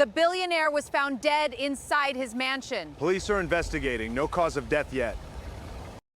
The billionaire was found dead inside his mansion. Police are investigating. No cause of death yet.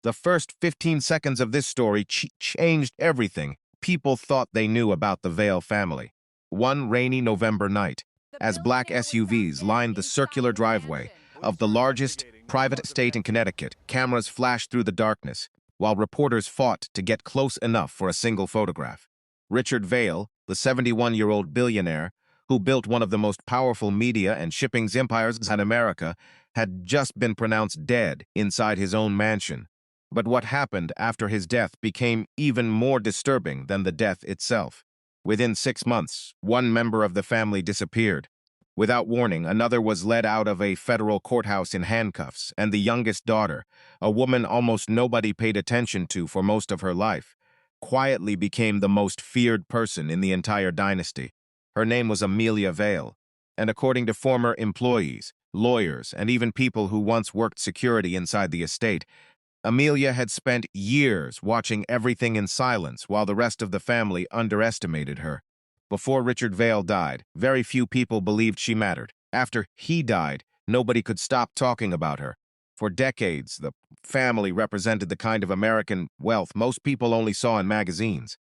The first 15 seconds of this story changed everything people thought they knew about the Vale family. One rainy November night, as black SUVs lined the circular driveway of the largest private estate in Connecticut, cameras flashed through the darkness, while reporters fought to get close enough for a single photograph. Richard Vale, the 71-year-old billionaire, who built one of the most powerful media and shipping empires in America, had just been pronounced dead inside his own mansion. But what happened after his death became even more disturbing than the death itself. Within 6 months, one member of the family disappeared. Without warning, another was led out of a federal courthouse in handcuffs, and the youngest daughter, a woman almost nobody paid attention to for most of her life, quietly became the most feared person in the entire dynasty. Her name was Amelia Vale, and according to former employees, lawyers, and even people who once worked security inside the estate, Amelia had spent years watching everything in silence while the rest of the family underestimated her. Before Richard Vale died, very few people believed she mattered. After he died, nobody could stop talking about her. For decades, the family represented the kind of American wealth most people only saw in magazines.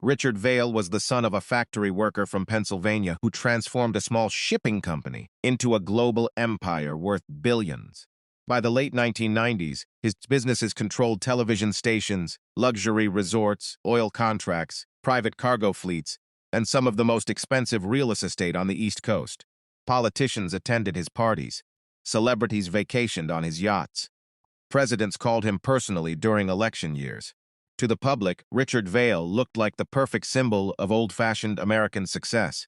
Richard Vale was the son of a factory worker from Pennsylvania who transformed a small shipping company into a global empire worth billions. By the late 1990s, his businesses controlled television stations, luxury resorts, oil contracts, private cargo fleets, and some of the most expensive real estate on the East Coast. Politicians attended his parties. Celebrities vacationed on his yachts. Presidents called him personally during election years. To the public, Richard Vale looked like the perfect symbol of old-fashioned American success.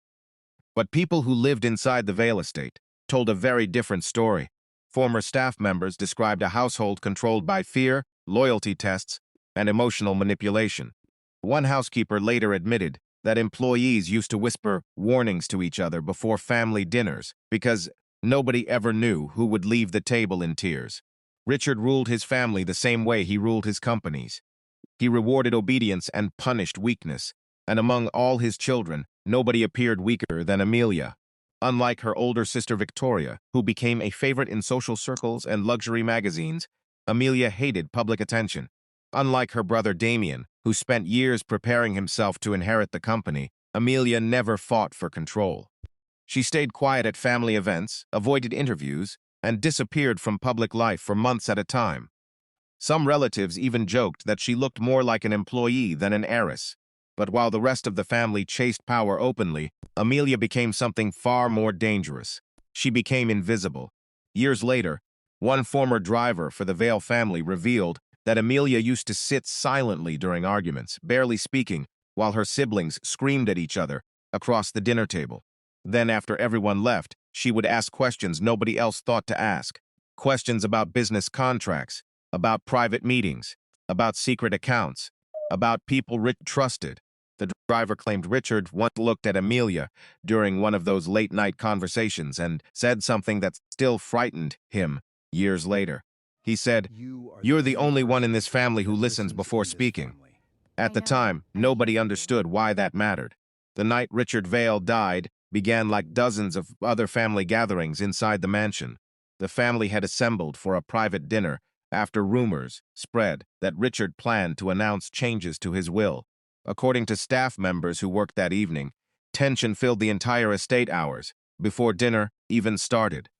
But people who lived inside the Vale estate told a very different story. Former staff members described a household controlled by fear, loyalty tests, and emotional manipulation. One housekeeper later admitted that employees used to whisper warnings to each other before family dinners because nobody ever knew who would leave the table in tears. Richard ruled his family the same way he ruled his companies. He rewarded obedience and punished weakness, and among all his children, nobody appeared weaker than Amelia. Unlike her older sister Victoria, who became a favorite in social circles and luxury magazines, Amelia hated public attention. Unlike her brother Damien, who spent years preparing himself to inherit the company, Amelia never fought for control. She stayed quiet at family events, avoided interviews, and disappeared from public life for months at a time. Some relatives even joked that she looked more like an employee than an heiress. But while the rest of the family chased power openly, Amelia became something far more dangerous. She became invisible. Years later, one former driver for the Vale family revealed that Amelia used to sit silently during arguments, barely speaking, while her siblings screamed at each other across the dinner table. Then, after everyone left, she would ask questions nobody else thought to ask. Questions about business contracts, about private meetings, about secret accounts, about people Rich trusted. The driver claimed Richard once looked at Amelia during one of those late-night conversations and said something that still frightened him years later. He said, "You're the only one in this family who listens before speaking." At the time, nobody understood why that mattered. The night Richard Vale died began like dozens of other family gatherings inside the mansion. The family had assembled for a private dinner after rumors spread that Richard planned to announce changes to his will. According to staff members who worked that evening, tension filled the entire estate hours before dinner even started.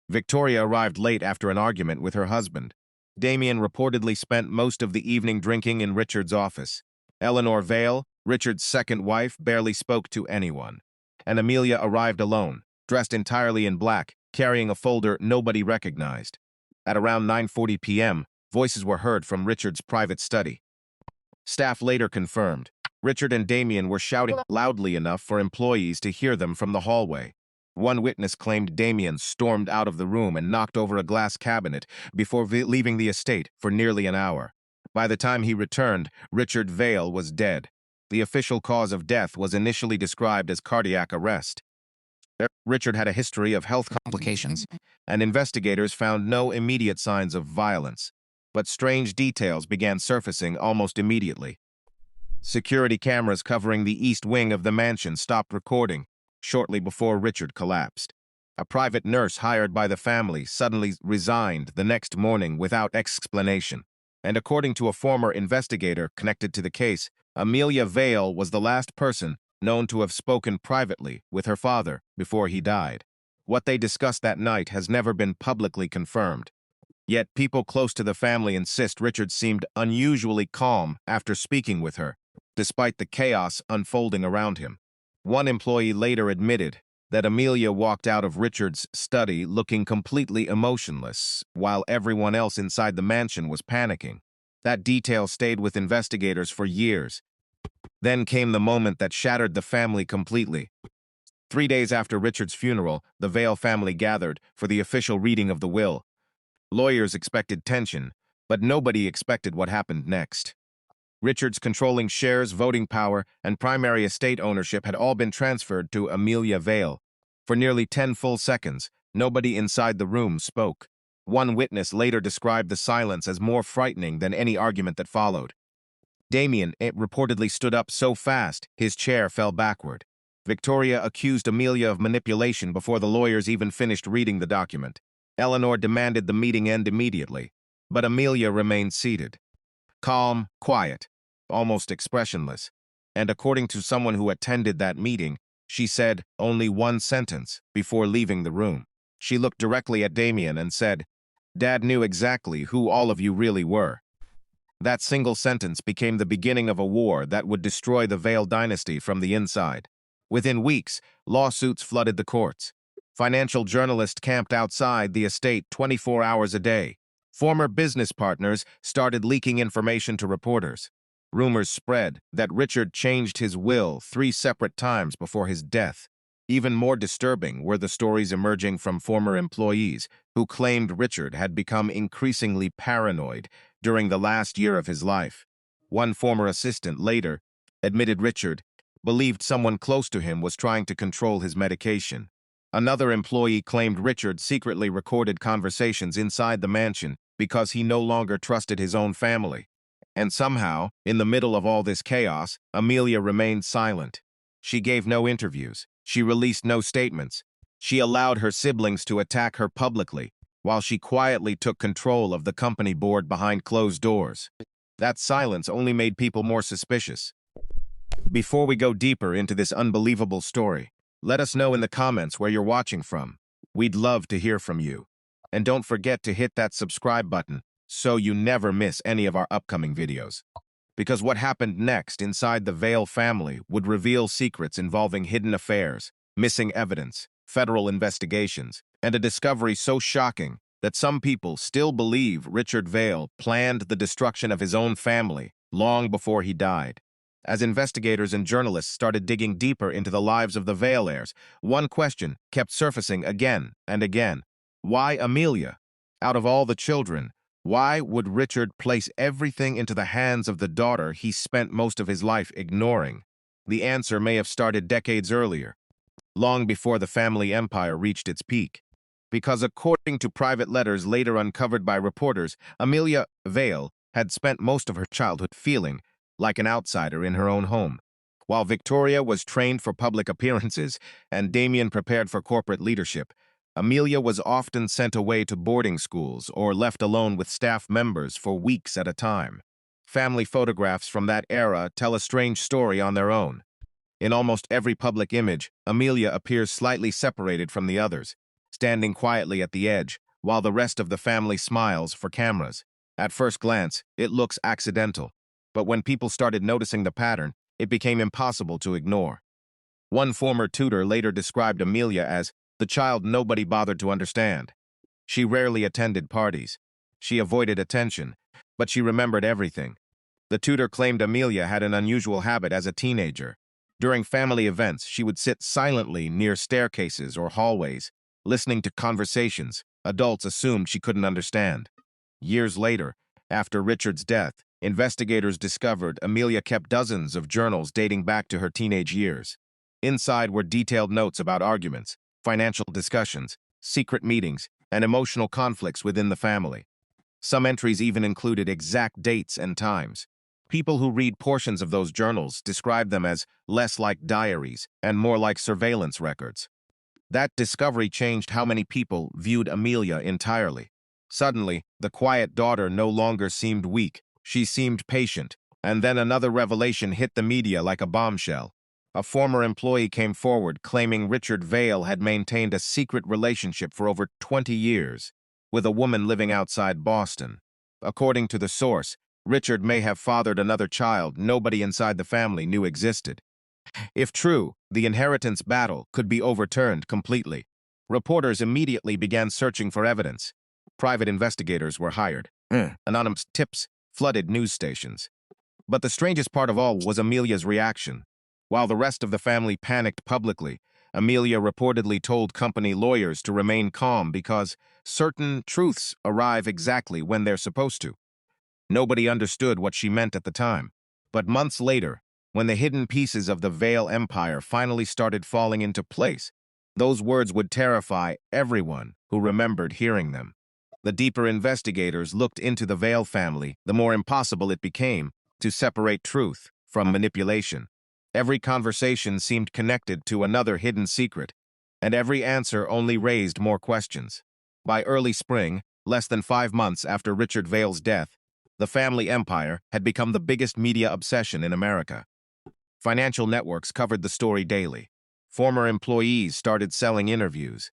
Victoria arrived late after an argument with her husband. Damien reportedly spent most of the evening drinking in Richard's office. Eleanor Vale, Richard's second wife, barely spoke to anyone. And Amelia arrived alone, dressed entirely in black, carrying a folder nobody recognized. At around 9:40 p.m., voices were heard from Richard's private study. Staff later confirmed Richard and Damien were shouting loudly enough for employees to hear them from the hallway. One witness claimed Damien stormed out of the room and knocked over a glass cabinet before leaving the estate for nearly an hour. By the time he returned, Richard Vale was dead. The official cause of death was initially described as cardiac arrest. Richard had a history of health complications, and investigators found no immediate signs of violence. But strange details began surfacing almost immediately. Security cameras covering the east wing of the mansion stopped recording, shortly before Richard collapsed. A private nurse hired by the family suddenly resigned the next morning without explanation. And according to a former investigator connected to the case, Amelia Vale was the last person known to have spoken privately with her father before he died. What they discussed that night has never been publicly confirmed. Yet people close to the family insist Richard seemed unusually calm after speaking with her, despite the chaos unfolding around him. One employee later admitted that Amelia walked out of Richard's study looking completely emotionless, while everyone else inside the mansion was panicking. That detail stayed with investigators for years. Then came the moment that shattered the family completely. 3 days after Richard's funeral, the Vale family gathered for the official reading of the will. Lawyers expected tension, but nobody expected what happened next. Richard's controlling shares, voting power, and primary estate ownership had all been transferred to Amelia Vale. For nearly 10 full seconds, nobody inside the room spoke. One witness later described the silence as more frightening than any argument that followed. Damien reportedly stood up so fast, his chair fell backward. Victoria accused Amelia of manipulation before the lawyers even finished reading the document. Eleanor demanded the meeting end immediately, but Amelia remained seated. Calm, quiet, almost expressionless. And according to someone who attended that meeting, she said only one sentence before leaving the room. She looked directly at Damien and said, "Dad knew exactly who all of you really were." That single sentence became the beginning of a war that would destroy the Vale dynasty from the inside. Within weeks, lawsuits flooded the courts. Financial journalists camped outside the estate 24 hours a day. Former business partners started leaking information to reporters. Rumors spread that Richard changed his will 3 separate times before his death. Even more disturbing were the stories emerging from former employees who claimed Richard had become increasingly paranoid during the last year of his life. One former assistant later admitted Richard believed someone close to him was trying to control his medication. Another employee claimed Richard secretly recorded conversations inside the mansion because he no longer trusted his own family. And somehow, in the middle of all this chaos, Amelia remained silent. She gave no interviews. She released no statements. She allowed her siblings to attack her publicly, while she quietly took control of the company board behind closed doors. That silence only made people more suspicious. Before we go deeper into this unbelievable story, let us know in the comments where you're watching from. We'd love to hear from you. And don't forget to hit that subscribe button so you never miss any of our upcoming videos. Because what happened next inside the Vale family would reveal secrets involving hidden affairs, missing evidence, federal investigations, and a discovery so shocking that some people still believe Richard Vale planned the destruction of his own family long before he died. As investigators and journalists started digging deeper into the lives of the Vale heirs, one question kept surfacing again and again. Why Amelia? Out of all the children, why would Richard place everything into the hands of the daughter he spent most of his life ignoring? The answer may have started decades earlier, long before the family empire reached its peak. Because according to private letters later uncovered by reporters, Amelia Vale had spent most of her childhood feeling like an outsider in her own home. While Victoria was trained for public appearances and Damien prepared for corporate leadership, Amelia was often sent away to boarding schools or left alone with staff members for weeks at a time. Family photographs from that era tell a strange story on their own. In almost every public image, Amelia appears slightly separated from the others, standing quietly at the edge, while the rest of the family smiles for cameras. At first glance, it looks accidental, but when people started noticing the pattern, it became impossible to ignore. One former tutor later described Amelia as the child nobody bothered to understand. She rarely attended parties. She avoided attention, but she remembered everything. The tutor claimed Amelia had an unusual habit as a teenager. During family events, she would sit silently near staircases or hallways, listening to conversations adults assumed she couldn't understand. Years later, after Richard's death, investigators discovered Amelia kept dozens of journals dating back to her teenage years. Inside were detailed notes about arguments, financial discussions, secret meetings, and emotional conflicts within the family. Some entries even included exact dates and times. People who read portions of those journals describe them as less like diaries and more like surveillance records. That discovery changed how many people viewed Amelia entirely. Suddenly, the quiet daughter no longer seemed weak. She seemed patient. And then another revelation hit the media like a bombshell. A former employee came forward claiming Richard Vale had maintained a secret relationship for over 20 years with a woman living outside Boston. According to the source, Richard may have fathered another child nobody inside the family knew existed. If true, the inheritance battle could be overturned completely. Reporters immediately began searching for evidence. Private investigators were hired. Anonymous tips flooded news stations. But the strangest part of all was Amelia's reaction. While the rest of the family panicked publicly, Amelia reportedly told company lawyers to remain calm because certain truths arrive exactly when they're supposed to. Nobody understood what she meant at the time. But months later, when the hidden pieces of the Vale Empire finally started falling into place, those words would terrify everyone who remembered hearing them. The deeper investigators looked into the Vale family, the more impossible it became to separate truth from manipulation. Every conversation seemed connected to another hidden secret, and every answer only raised more questions. By early spring, less than 5 months after Richard Vale's death, the family empire had become the biggest media obsession in America. Financial networks covered the story daily. Former employees started selling interviews.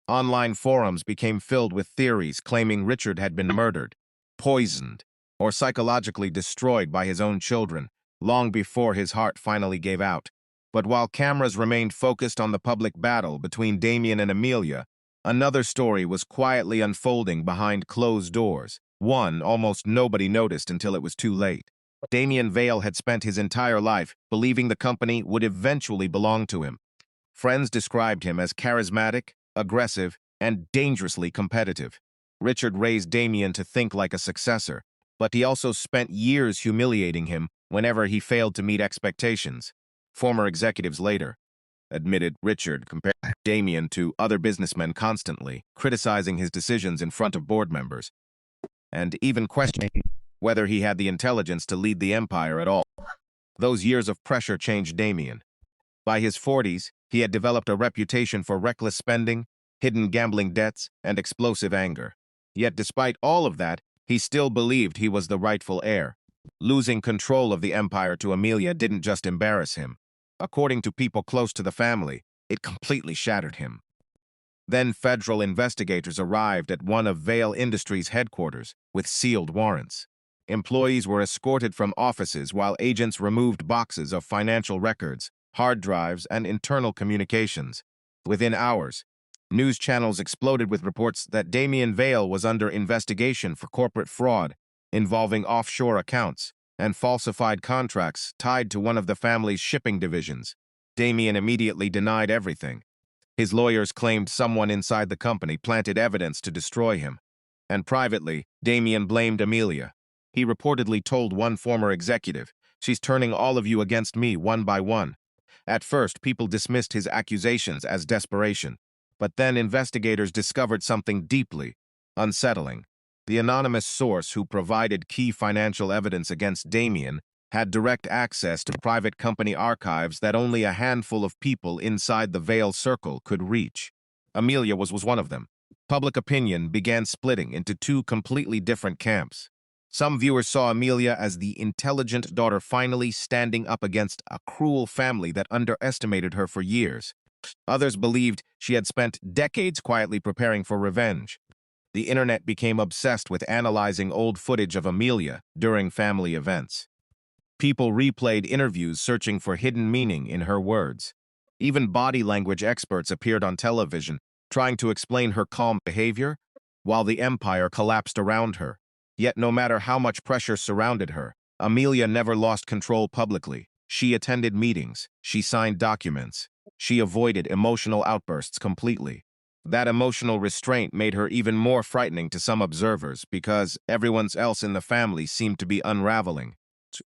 Online forums became filled with theories claiming Richard had been murdered, poisoned, or psychologically destroyed by his own children, long before his heart finally gave out. But while cameras remained focused on the public battle between Damien and Amelia, another story was quietly unfolding behind closed doors. One almost nobody noticed until it was too late. Damien Vale had spent his entire life believing the company would eventually belong to him. Friends described him as charismatic, aggressive, and dangerously competitive. Richard raised Damien to think like a successor, but he also spent years humiliating him whenever he failed to meet expectations. Former executives later admitted Richard compared Damien to other businessmen constantly, criticizing his decisions in front of board members, and even questioning whether he had the intelligence to lead the empire at all. Those years of pressure changed Damien. By his 40s, he had developed a reputation for reckless spending, hidden gambling debts, and explosive anger. Yet despite all of that, he still believed he was the rightful heir. Losing control of the empire to Amelia didn't just embarrass him. According to people close to the family, it completely shattered him. Then federal investigators arrived at one of Vale Industries' headquarters with sealed warrants. Employees were escorted from offices while agents removed boxes of financial records, hard drives, and internal communications. Within hours, news channels exploded with reports that Damien Vale was under investigation for corporate fraud involving offshore accounts and falsified contracts tied to one of the family's shipping divisions. Damien immediately denied everything. His lawyers claimed someone inside the company planted evidence to destroy him. And privately, Damien blamed Amelia. He reportedly told one former executive, "She's turning all of you against me one by one." At first, people dismissed his accusations as desperation. But then investigators discovered something deeply unsettling. The anonymous source who provided key financial evidence against Damien had direct access to private company archives that only a handful of people inside the Vale circle could reach. Amelia was one of them. Public opinion began splitting into two completely different camps. Some viewers saw Amelia as the intelligent daughter finally standing up against a cruel family that underestimated her for years. Others believed she had spent decades quietly preparing for revenge. The internet became obsessed with analyzing old footage of Amelia during family events. People replayed interviews searching for hidden meaning in her words. Even body language experts appeared on television, trying to explain her calm behavior while the empire collapsed around her. Yet no matter how much pressure surrounded her, Amelia never lost control publicly. She attended meetings, she signed documents, she avoided emotional outbursts completely. That emotional restraint made her even more frightening to some observers because everyone else in the family seemed to be unraveling.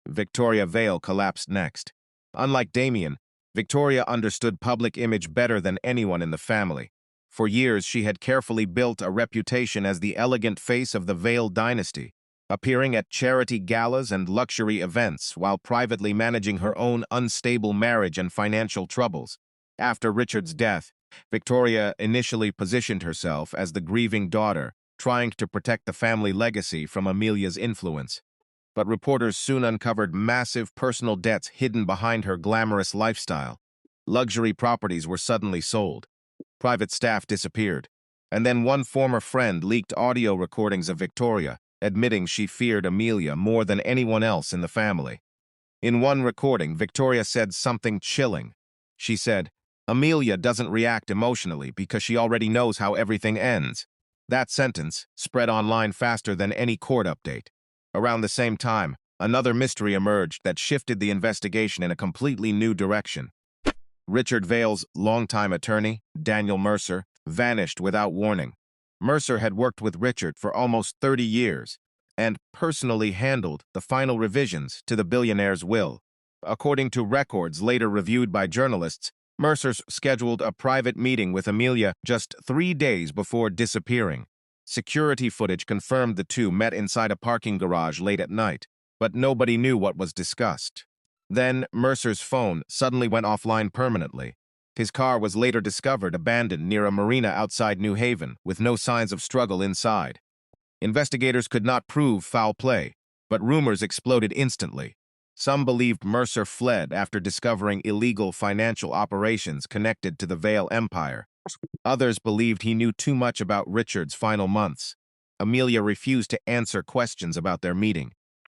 Victoria Vale collapsed next. Unlike Damien, Victoria understood public image better than anyone in the family. For years, she had carefully built a reputation as the elegant face of the Vale dynasty, appearing at charity galas and luxury events while privately managing her own unstable marriage and financial troubles. After Richard's death, Victoria initially positioned herself as the grieving daughter, trying to protect the family legacy from Amelia's influence. But reporters soon uncovered massive personal debts hidden behind her glamorous lifestyle. Luxury properties were suddenly sold. Private staff disappeared. And then one former friend leaked audio recordings of Victoria, admitting she feared Amelia more than anyone else in the family. In one recording, Victoria said something chilling. She said, "Amelia doesn't react emotionally because she already knows how everything ends." That sentence spread online faster than any court update. Around the same time, another mystery emerged that shifted the investigation in a completely new direction. Richard Vale's longtime attorney, Daniel Mercer, vanished without warning. Mercer had worked with Richard for almost 30 years and personally handled the final revisions to the billionaire's will. According to records later reviewed by journalists, Mercer scheduled a private meeting with Amelia just 3 days before disappearing. Security footage confirmed the two met inside a parking garage late at night, but nobody knew what was discussed. Then Mercer's phone suddenly went offline permanently. His car was later discovered abandoned near a marina outside New Haven, with no signs of struggle inside. Investigators could not prove foul play, but rumors exploded instantly. Some believed Mercer fled after discovering illegal financial operations connected to the Vale empire. Others believed he knew too much about Richard's final months. Amelia refused to answer questions about their meeting.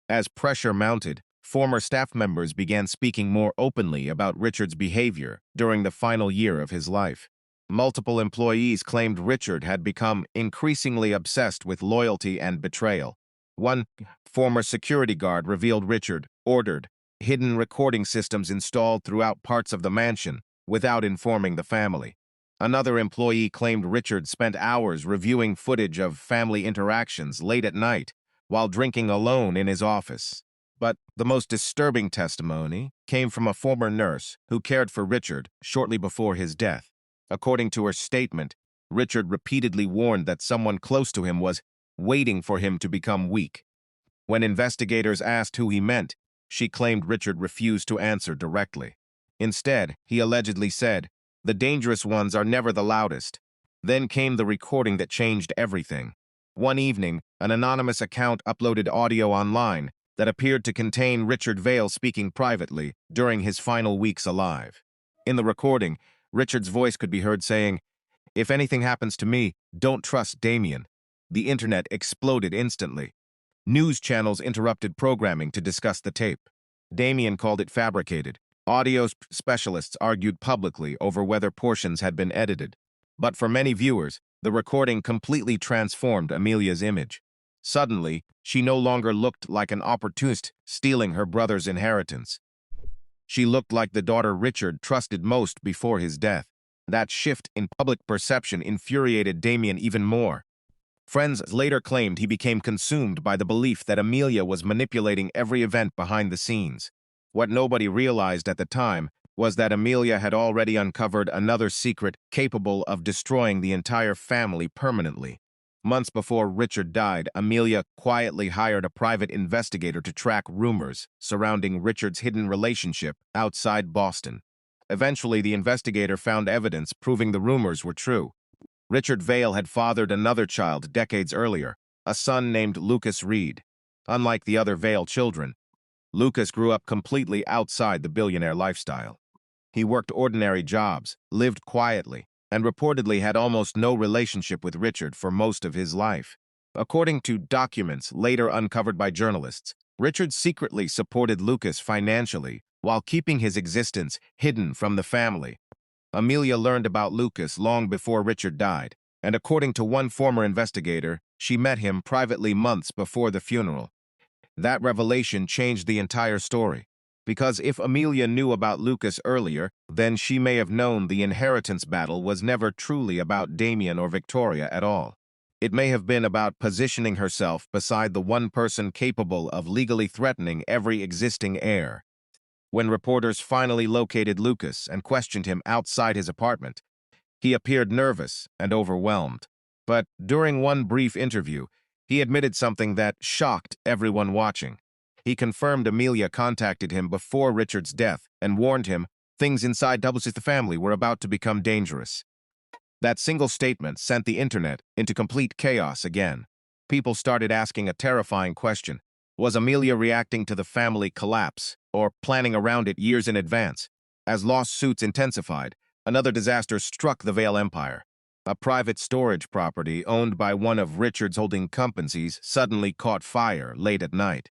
As pressure mounted, former staff members began speaking more openly about Richard's behavior during the final year of his life. Multiple employees claimed Richard had become increasingly obsessed with loyalty and betrayal. One former security guard revealed Richard ordered hidden recording systems installed throughout parts of the mansion without informing the family. Another employee claimed Richard spent hours reviewing footage of family interactions late at night while drinking alone in his office. But the most disturbing testimony came from a former nurse who cared for Richard shortly before his death. According to her statement, Richard repeatedly warned that someone close to him was waiting for him to become weak. When investigators asked who he meant, she claimed Richard refused to answer directly. Instead, he allegedly said, "The dangerous ones are never the loudest." Then came the recording that changed everything. One evening, an anonymous account uploaded audio online that appeared to contain Richard Vale speaking privately during his final weeks alive. In the recording, Richard's voice could be heard saying, "If anything happens to me, don't trust Damien." The internet exploded instantly. News channels interrupted programming to discuss the tape. Damien called it fabricated. Audio specialists argued publicly over whether portions had been edited. But for many viewers, the recording completely transformed Amelia's image. Suddenly, she no longer looked like an opportunist stealing her brother's inheritance. She looked like the daughter Richard trusted most before his death. That shift in public perception infuriated Damien even more. Friends later claimed he became consumed by the belief that Amelia was manipulating every event behind the scenes. What nobody realized at the time was that Amelia had already uncovered another secret capable of destroying the entire family permanently. Months before Richard died, Amelia quietly hired a private investigator to track rumors surrounding Richard's hidden relationship outside Boston. Eventually, the investigator found evidence proving the rumors were true. Richard Vale had fathered another child decades earlier, a son named Lucas Reed. Unlike the other Vale children, Lucas grew up completely outside the billionaire lifestyle. He worked ordinary jobs, lived quietly, and reportedly had almost no relationship with Richard for most of his life. According to documents later uncovered by journalists, Richard secretly supported Lucas financially while keeping his existence hidden from the family. Amelia learned about Lucas long before Richard died, and according to one former investigator, she met him privately months before the funeral. That revelation changed the entire story, because if Amelia knew about Lucas earlier, then she may have known the inheritance battle was never truly about Damien or Victoria at all. It may have been about positioning herself beside the one person capable of legally threatening every existing heir. When reporters finally located Lucas and questioned him outside his apartment, he appeared nervous and overwhelmed. But during one brief interview, He admitted something that shocked everyone watching. He confirmed Amelia contacted him before Richard's death and warned him things inside the family were about to become dangerous. That single statement sent the internet into complete chaos again. People started asking a terrifying question. Was Amelia reacting to the family collapse or planning around it years in advance? As lawsuits intensified, another disaster struck the Vale Empire. A private storage property owned by one of Richard's holding companies suddenly caught fire late at night.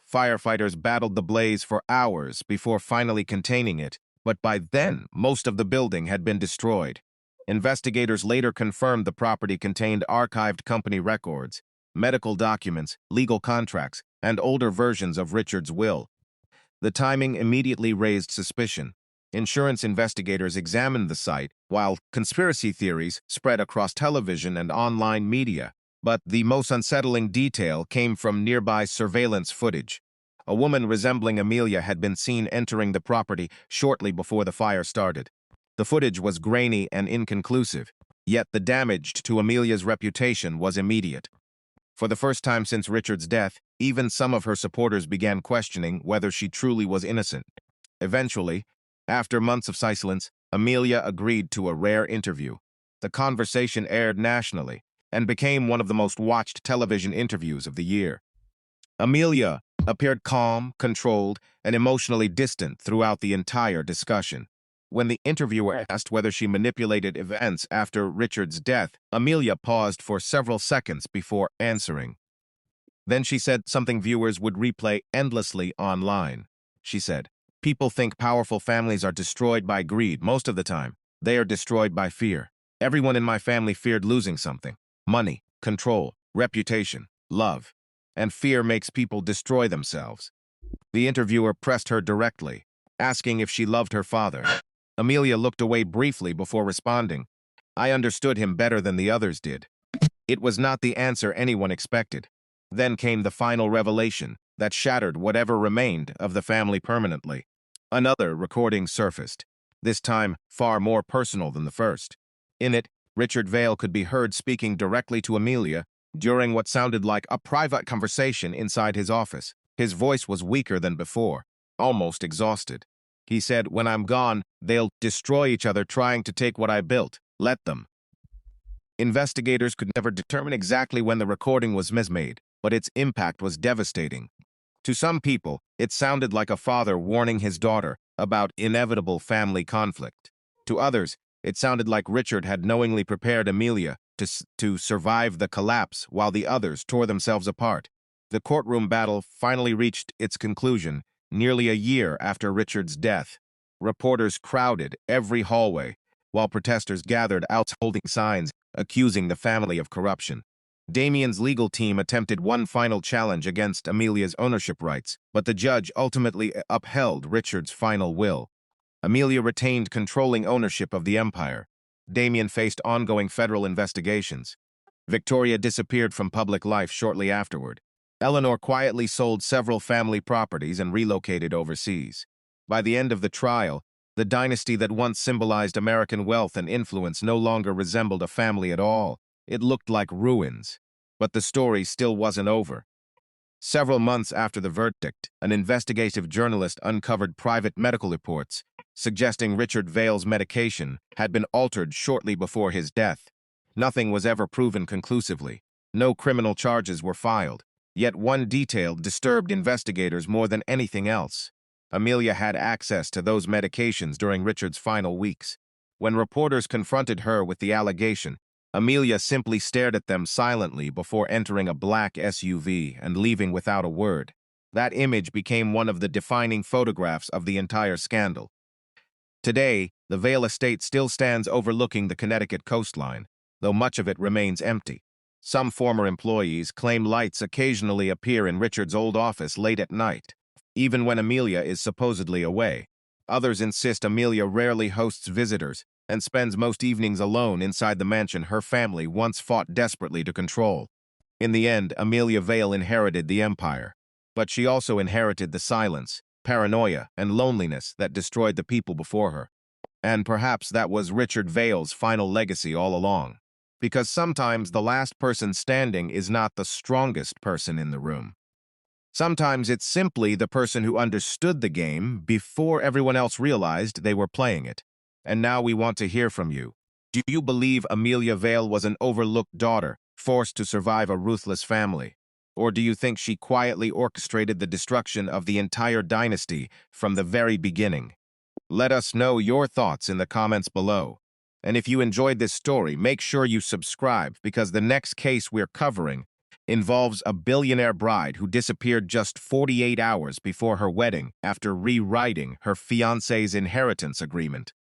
Firefighters battled the blaze for hours before finally containing it, but by then, most of the building had been destroyed. Investigators later confirmed the property contained archived company records, medical documents, legal contracts, and older versions of Richard's will. The timing immediately raised suspicion. Insurance investigators examined the site, while conspiracy theories spread across television and online media. But the most unsettling detail came from nearby surveillance footage. A woman resembling Amelia had been seen entering the property shortly before the fire started. The footage was grainy and inconclusive, yet the damage to Amelia's reputation was immediate. For the first time since Richard's death, even some of her supporters began questioning whether she truly was innocent. Eventually, after months of silence, Amelia agreed to a rare interview. The conversation aired nationally and became one of the most watched television interviews of the year. Amelia appeared calm, controlled, and emotionally distant throughout the entire discussion. When the interviewer asked whether she manipulated events after Richard's death, Amelia paused for several seconds before answering. Then she said something viewers would replay endlessly online. She said, "People think powerful families are destroyed by greed. Most of the time, they are destroyed by fear. Everyone in my family feared losing something. Money, control, reputation, love. And fear makes people destroy themselves." The interviewer pressed her directly, asking if she loved her father. Amelia looked away briefly before responding. "I understood him better than the others did." It was not the answer anyone expected. Then came the final revelation that shattered whatever remained of the family permanently. Another recording surfaced, this time far more personal than the first. In it, Richard Vale could be heard speaking directly to Amelia during what sounded like a private conversation inside his office. His voice was weaker than before, almost exhausted. He said, "When I'm gone, they'll destroy each other trying to take what I built. Let them." Investigators could never determine exactly when the recording was made, but its impact was devastating. To some people, it sounded like a father warning his daughter about inevitable family conflict. To others, it sounded like Richard had knowingly prepared Amelia to survive the collapse while the others tore themselves apart. The courtroom battle finally reached its conclusion nearly a year after Richard's death. Reporters crowded every hallway, while protesters gathered out holding signs accusing the family of corruption. Damien's legal team attempted one final challenge against Amelia's ownership rights, but the judge ultimately upheld Richard's final will. Amelia retained controlling ownership of the empire. Damien faced ongoing federal investigations. Victoria disappeared from public life shortly afterward. Eleanor quietly sold several family properties and relocated overseas. By the end of the trial, the dynasty that once symbolized American wealth and influence no longer resembled a family at all. It looked like ruins. But the story still wasn't over. Several months after the verdict, an investigative journalist uncovered private medical reports suggesting Richard Vale's medication had been altered shortly before his death. Nothing was ever proven conclusively. No criminal charges were filed. Yet one detail disturbed investigators more than anything else. Amelia had access to those medications during Richard's final weeks. When reporters confronted her with the allegation, Amelia simply stared at them silently before entering a black SUV and leaving without a word. That image became one of the defining photographs of the entire scandal. Today, the Vale estate still stands overlooking the Connecticut coastline, though much of it remains empty. Some former employees claim lights occasionally appear in Richard's old office late at night, even when Amelia is supposedly away. Others insist Amelia rarely hosts visitors and spends most evenings alone inside the mansion her family once fought desperately to control. In the end, Amelia Vale inherited the empire, but she also inherited the silence, paranoia, and loneliness that destroyed the people before her. And perhaps that was Richard Vale's final legacy all along. because sometimes the last person standing is not the strongest person in the room. Sometimes it's simply the person who understood the game before everyone else realized they were playing it. And now we want to hear from you. Do you believe Amelia Vale was an overlooked daughter, forced to survive a ruthless family? Or do you think she quietly orchestrated the destruction of the entire dynasty from the very beginning? Let us know your thoughts in the comments below. And if you enjoyed this story, make sure you subscribe because the next case we're covering involves a billionaire bride who disappeared just 48 hours before her wedding after rewriting her fiancé's inheritance agreement.